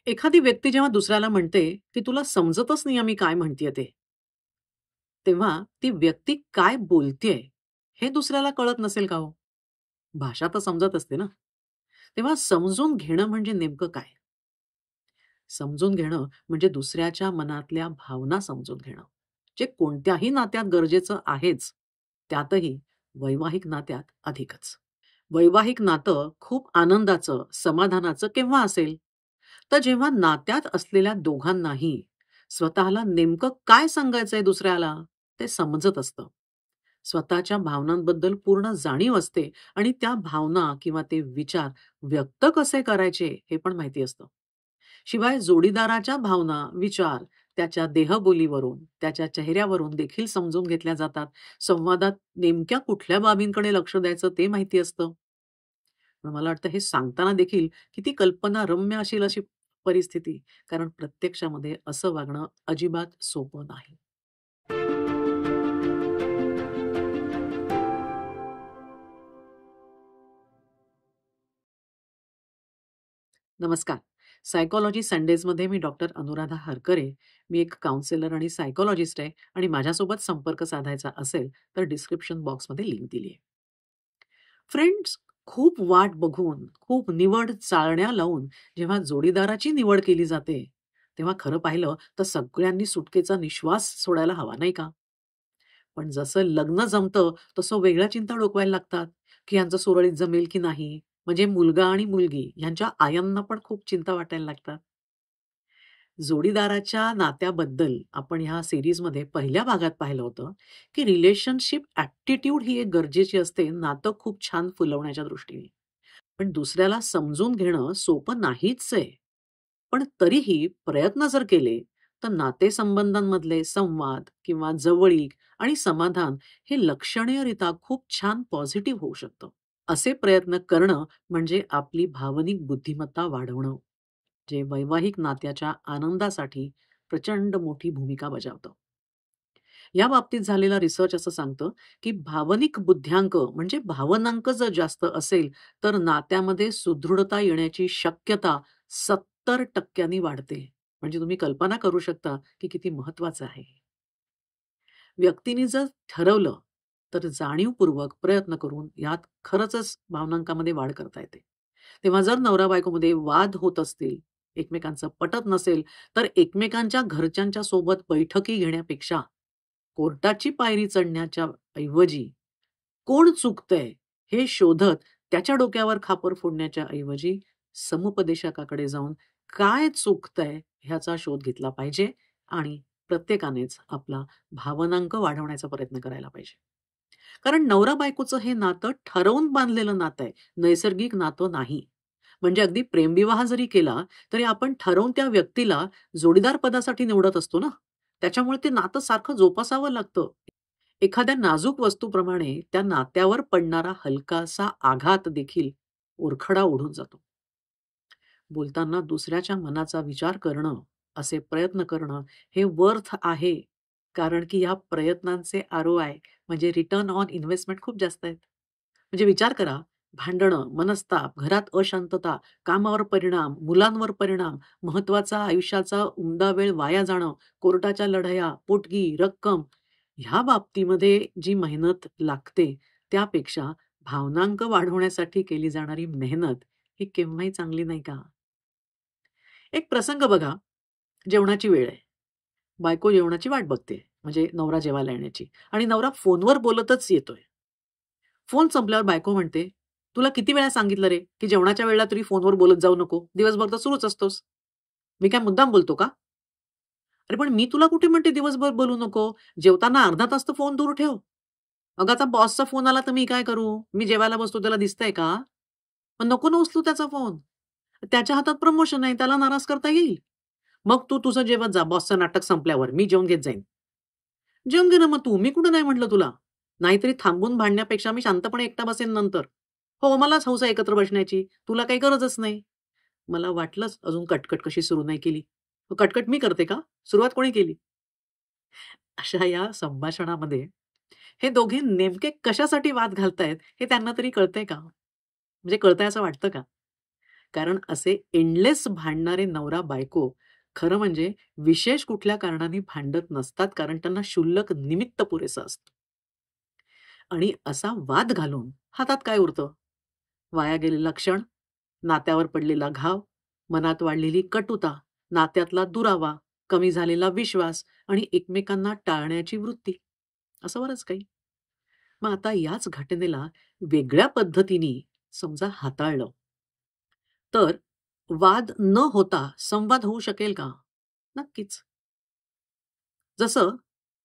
एखादी व्यक्ती जेव्हा दुसऱ्याला म्हणते, की "तुला समजतच नाही मी काय म्हणतीये ते." तेव्हा ती व्यक्ती काय बोलतेय, हे दुसऱ्याला कळत नसेल का हो? भाषा तर समजत असते ना. तेव्हा समजून घेणं म्हणजे नेमकं काय? समजून घेणं म्हणजे दुसऱ्याच्या मनातल्या भावना समजून घेणं. जे कोणत्याही नात्यात गरजेचं आहेच, त्यातही वैवाहिक नात्यात अधिकच. वैवाहिक नातं खूप आनंदाचं, समाधानाचं केव्हा असेल? तर जेव्हा नात्यात असलेल्या दोघांनाही स्वतःला नेमकं काय सांगायचंय दुसऱ्याला ते समजत असतं. स्वतःच्या भावनांबद्दल पूर्ण जाणीव असते आणि त्या भावना किंवा ते विचार व्यक्त कसे करायचे हे पण माहिती असतं. शिवाय जोडीदाराच्या भावना, विचार त्याच्या देहबोलीवरून, त्याच्या चेहऱ्यावरून देखील समजून घेतल्या जातात. संवादात नेमक्या कुठल्या बाबींकडे लक्ष द्यायचं ते माहिती असतं. पण मला वाटतं हे सांगताना देखील किती कल्पनारम्य असेल अशी परिस्थिती. कारण प्रत्यक्षामध्ये असं वागणं अजिबात सोपं नाही. नमस्कार. सायकॉलॉजी संडेजमध्ये मी डॉक्टर अनुराधा हरकरे. मी एक काउंसलर आणि सायकॉलॉजिस्ट आहे आणि माझ्यासोबत संपर्क साधायचा असेल तर डिस्क्रिप्शन बॉक्समध्ये लिंक दिली आहे. फ्रेंड्स, खूप वाट बघून, खूप निवड चाळण्या लावून जेव्हा जोडीदाराची निवड केली जाते, तेव्हा खरं पाहिलं तर सगळ्यांनी सुटकेचा निश्वास सोडायला हवा, नाही का? पण जसं लग्न जमतं, तसं वेगळ्या चिंता डोकवायला लागतात, की यांचं सुरळीत जमेल की नाही? म्हणजे मुलगा आणि मुलगी ह्यांच्या आयांना पण खूप चिंता वाटायला लागतात. जोडीदाराच्या नात्याबद्दल आपण ह्या सीरीजमध्ये पहिल्या भागात पाहिलं होतं, की रिलेशनशिप ॲटिट्यूड ही एक गरजेची असते, नातं खूप छान फुलवण्याच्या दृष्टीने. पण दुसऱ्याला समजून घेणं सोपं नाहीच आहे. पण तरीही प्रयत्न जर केले, तर नातेसंबंधांमधले संवाद किंवा जवळीक आणि समाधान हे लक्षणीयरित्या खूप छान पॉझिटिव्ह होऊ शकतं. असे प्रयत्न करणं म्हणजे आपली भावनिक बुद्धिमत्ता वाढवणं, जे वैवाहिक नात्याच्या आनंदासाठी प्रचंड मोठी भूमिका बजावतं. या बाबतीत झालेला रिसर्च असं सांगतं, की भावनिक बुद्ध्यांक म्हणजे भावनांक जर जास्त असेल, तर नात्यामध्ये सुदृढता येण्याची शक्यता 70% वाढते. म्हणजे तुम्ही कल्पना करू शकता, की किती महत्वाचं आहे. व्यक्तीने जर ठरवलं, तर जाणीवपूर्वक प्रयत्न करून यात खरंचच भावनांकामध्ये वाढ करता येते. तेव्हा जर नवरा-बायकोमध्ये वाद होत असतील, एकमेकांचं पटत नसेल, तर एकमेकांच्या घरच्यांच्या सोबत बैठकी घेण्यापेक्षा कोर्टाची पायरी चढण्याच्या ऐवजी कोण चुकतंय हे शोधत त्याच्या डोक्यावर खापर फोडण्याच्या ऐवजी समुपदेशकाकडे जाऊन काय चुकतंय ह्याचा शोध घेतला पाहिजे आणि प्रत्येकानेच आपला भावनांक वाढवण्याचा प्रयत्न करायला पाहिजे. कारण नवरा-बायकोचं हे नातं ठरवून बांधलेलं नातं आहे, नैसर्गिक नातं नाही. म्हणजे अगदी प्रेमविवाह जरी केला, तरी आपण ठरवून त्या व्यक्तीला जोडीदार पदासाठी निवडत असतो ना. त्याच्यामुळे ते नातं सारखं जोपासावं लागतं. एखाद्या नाजूक वस्तूप्रमाणे त्या नात्यावर पडणारा हलकासा आघात देखील ओरखडा ओढून जातो. बोलताना दुसऱ्याच्या मनाचा विचार करणं, असे प्रयत्न करणं हे वर्थ आहे. कारण की या प्रयत्नांचे आर-ओ-आय म्हणजे रिटर्न ऑन इन्व्हेस्टमेंट खूप जास्त आहेत. म्हणजे विचार करा, भांडणं, मनस्ताप, घरात अशांतता, कामावर परिणाम, मुलांवर परिणाम, महत्त्वाचा आयुष्याचा उमदा वेळ वाया जाणं, कोर्टाच्या लढाया, पोटगी, रक्कम ह्या बाबतीमध्ये जी मेहनत लागते, त्यापेक्षा भावनांक वाढवण्यासाठी केली जाणारी मेहनत ही केव्हाही चांगली नाही का? एक प्रसंग बघा, जेवणाची वेळ आहे. बायको जेवणाची वाट बघते, म्हणजे नवरा जेवायला येण्याची आणि नवरा फोनवर बोलतच येतोय. फोन संपल्यावर बायको म्हणते, "तुला किती वेळा सांगितलं रे, की जेवणाच्या वेळेला तरी फोनवर बोलत जाऊ नको. दिवसभर तर सुरूच असतोस. मी काय मुद्दाम बोलतो का?" "अरे पण मी तुला कुठे म्हणते दिवसभर बोलू नको. जेवताना अर्धा तास तर फोन दूर ठेव." "अगं आता बॉसचा फोन आला तर मी काय करू? मी जेवायला बसतो त्याला दिसतंय का? मग नको ना उचलू त्याचा फोन. त्याच्या हातात प्रमोशन आहे, त्याला नाराज करता येईल. मग तू तुझं जेवत जा बॉसचं नाटक संपल्यावर. मी जेवून घेत जाईन." "जेवून घे ना मग तू. मी कुठे नाही म्हटलं तुला. नाहीतरी थांबून भांडण्यापेक्षा मी शांतपणे एकटा बसेन नंतर. हो, मलाच हौस आहे एकत्र बसण्याची. तुला काही गरजच नाही." मला वाटलंच अजून कटकट कशी सुरू नाही केली. मग कटकट मी करते का? सुरुवात कोणी केली? अशा या संभाषणामध्ये हे दोघे नेमके कशासाठी वाद घालतायत हे त्यांना तरी कळतंय का? म्हणजे कळतंय असं वाटतं का? कारण असे एंडलेस भांडणारे नवरा-बायको खरं म्हणजे विशेष कुठल्या कारणाने भांडत नसतात, कारण त्यांना क्षुल्लक निमित्त पुरेसं असतं. आणि असा वाद घालून हातात काय उरतं? वाया गेलेला क्षण, नात्यावर पडलेला घाव, मनात वाढलेली कटुता, नात्यातला दुरावा, कमी झालेला विश्वास आणि एकमेकांना टाळण्याची वृत्ती. असं बरंच काही. मग आता याच घटनेला वेगळ्या पद्धतीने समजा हाताळलं, तर वाद न होता संवाद होऊ शकेल का? नक्कीच. जसं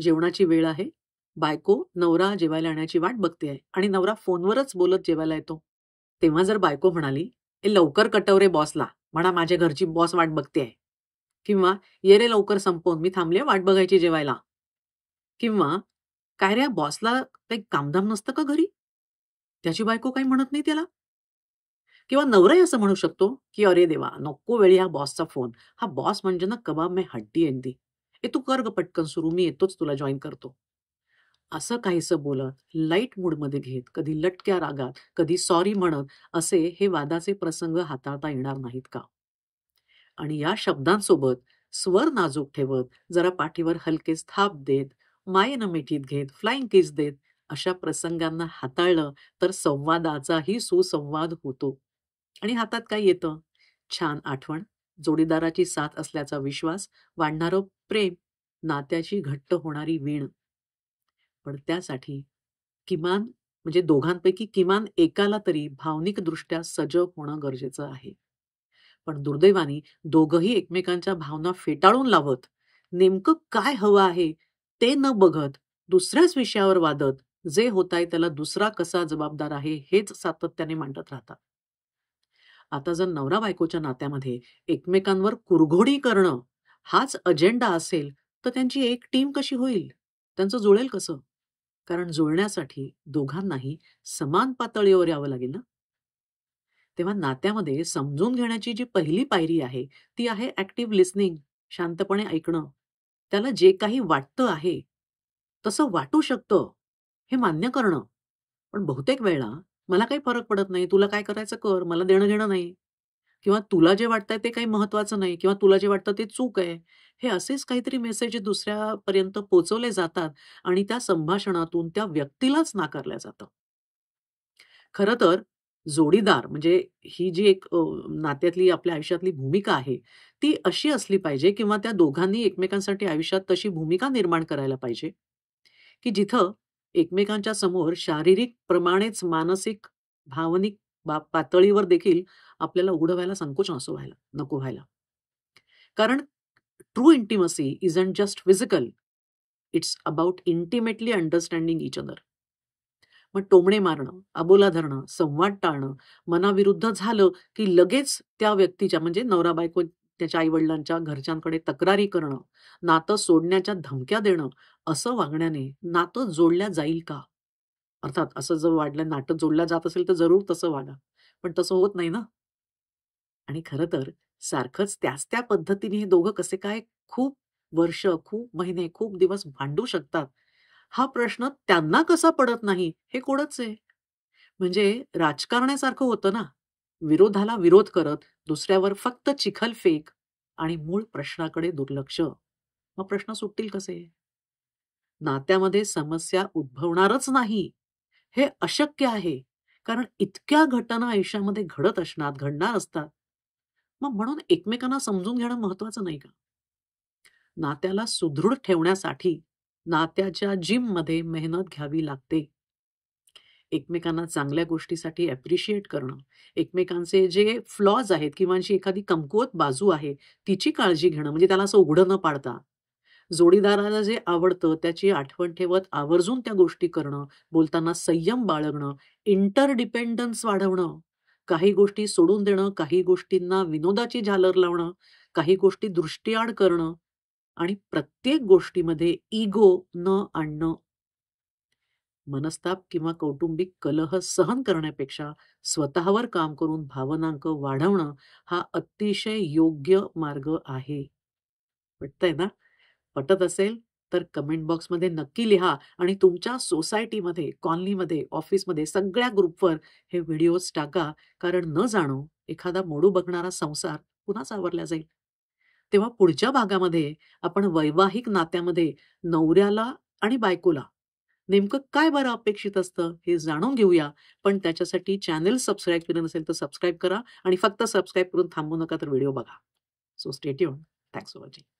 जेवणाची वेळ आहे, बायको नवरा जेवायला येण्याची वाट बघतेय आणि नवरा फोनवरच बोलत जेवायला येतो. तेव्हा जर बायको म्हणाली, "ए लवकर कटव रे बॉसला, म्हणा माझ्या घरची बॉस वाट बघतेय." किंवा "ये रे लवकर संपवून, मी थांबले वाट बघायची जेवायला." किंवा "काय रे बॉसला काही कामधाम नसतं का घरी?" त्याची बायको काही म्हणत नाही त्याला. किंवा नवराही असं म्हणू शकतो, की "अरे देवा! नको वेळी हा बॉसचा फोन. हा बॉस म्हणजे ना कबाब में हड्डी है इनकी. ए तू कर गं पटकन सुरू, मी येतोच तुला जॉइन करतो." असं काहीसं बोलत, लाईट मूडमध्ये घेत, कधी लटक्या रागात, कधी सॉरी म्हणत, असे हे वादाचे प्रसंग हाताळता येणार नाहीत का? आणि या शब्दांसोबत स्वर नाजूक ठेवत, जरा पाठीवर हलकेच थाप देत, मायेनं मिठीत घेत, फ्लाइंग किस देत, अशा प्रसंगांना हाताळलं तर संवादाचाही सुसंवाद होतो. आणि हातात काय येतं? छान आठवण, जोडीदाराची साथ असल्याचा विश्वास, वाढणारं प्रेम, नात्याची घट्ट होणारी वीण. पण त्यासाठी किमान म्हणजे दोघांपैकी किमान एकाला तरी भावनिकदृष्ट्या सजग होणं गरजेचं आहे. पण दुर्दैवाने दोघंही एकमेकांच्या भावना फेटाळून लावत, नेमकं काय हवं आहे ते न बघत, दुसऱ्याच विषयावर वादत, जे होतंय त्याला दुसरा कसा जबाबदार आहे हेच सातत्याने मांडत राहतात. आता जर नवरा-बायकोच्या नात्यामध्ये एकमेकांवर कुरघोडी करणं हाच अजेंडा असेल, तर त्यांची एक टीम कशी होईल? त्यांचं जुळेल कसं? कारण जुळण्यासाठी दोघांनाही समान पातळीवर यावं लागेल ना. तेव्हा नात्यामध्ये समजून घेण्याची जी पहिली पायरी आहे, ती आहे ॲक्टिव्ह लिसनिंग, शांतपणे ऐकणं. त्याला जे काही वाटतं आहे, तसं वाटू शकतं, हे मान्य करणं. पण बहुतेक वेळेला मला काही फरक पडत नाही, तुला काय करायचं कर, मला देणं-घेणं नाही. किंवा तुला जे वाटतंय ते काही महत्वाचं नाही किंवा तुला जे वाटतं ते चूक आहे. हे असेच काहीतरी मेसेज दुसऱ्यापर्यंत पोहोचवले जातात आणि त्या संभाषणातून त्या व्यक्तीलाच नाकारलं जातं. खरं तर जोडीदार म्हणजे ही जी एक नात्यातली आपल्या आयुष्यातली भूमिका आहे, ती अशी असली पाहिजे किंवा त्या दोघांनी एकमेकांसाठी आयुष्यात तशी भूमिका निर्माण करायला पाहिजे, की जिथं एकमेकांच्या समोर शारीरिक प्रमाणेच मानसिक, भावनिक पातळीवर देखील आपल्याला उघडं व्हायला संकोच नको व्हायला. कारण true intimacy isn't just physical, it's about intimately understanding each other. मग टोमणे मारणं, अबोला धरणं, संवाद टाळणं, मनाविरुद्ध झालं, की लगेच त्या व्यक्तीच्या म्हणजे नवरा-बायको त्याच्या आई-वडिलांच्या घरच्यांकडे तक्रारी करणं, नातं सोडण्याच्या धमक्या देणं, असं वागण्याने नातं जोडल्या जाईल का? अर्थात असं जर वाढलं नातं जोडलं जात असेल, तर जरूर तसं वागा. पण तसं होत नाही ना. आणि खरं तर सारखंच त्याच त्या पद्धतीने हे दोघं कसे काय खूप वर्ष, खूप महिने, खूप दिवस भांडू शकतात, हा प्रश्न त्यांना कसा पडत नाही, हे कोडच आहे. म्हणजे राजकारण्यासारखं होतं ना. विरोधाला विरोध करत, दुसऱ्यावर फक्त चिखलफेक आणि मूळ प्रश्नाकडे दुर्लक्ष. मग प्रश्न सुटतील कसे? नात्यामध्ये समस्या उद्भवणारच नाही, हे अशक्य आहे. कारण इतक्या घटना आयुष्यामध्ये घडणार असतात. मग म्हणून एकमेकांना समजून घेणं महत्वाचं नाही का? नात्याला सुदृढ ठेवण्यासाठी नात्याच्या जिममध्ये मेहनत घ्यावी लागते. एकमेकांना चांगल्या गोष्टीसाठी ॲप्रिशिएट करणं, एकमेकांचे जे फ्लॉज आहेत किंवा जी एखादी कमकुवत बाजू आहे, तिची काळजी घेणं म्हणजे त्याला असं उघडं न पाडता. जोडीदाराला जे आवडतं त्याची आठवण ठेवत आवर्जून त्या गोष्टी करणं, बोलताना संयम बाळगणं, इंटरडिपेंडन्स वाढवणं, काही गोष्टी सोडून देणं, काही गोष्टींना विनोदाची झालर लावणं, काही गोष्टी दृष्टीआड करणं आणि प्रत्येक गोष्टीमध्ये इगो न आणणं. मनस्ताप किंवा कौटुंबिक कलह सहन करण्यापेक्षा स्वतःवर काम करून भावनांक वाढवणं हा अतिशय योग्य मार्ग आहे. पटतंय ना? पटत असेल तर कमेंट बॉक्समध्ये नक्की लिहा आणि तुमच्या सोसायटीमध्ये, कॉलनीमध्ये, ऑफिसमध्ये सगळ्या ग्रुपवर हे व्हिडिओज टाका. कारण न जाणो एखादा मोडू बघणारा संसार पुन्हा सावरला जाईल. तेव्हा पुढच्या भागामध्ये आपण वैवाहिक नात्यामध्ये नवऱ्याला आणि बायकोला नेमकं काय बरं अपेक्षित असतं हे जाणून घेऊया. पण त्याच्यासाठी चॅनल सबस्क्राईब केलं नसेल तर सबस्क्राईब करा आणि फक्त सबस्क्राईब करून थांबू नका तर व्हिडिओ बघा. So stay tuned. Thanks for watching.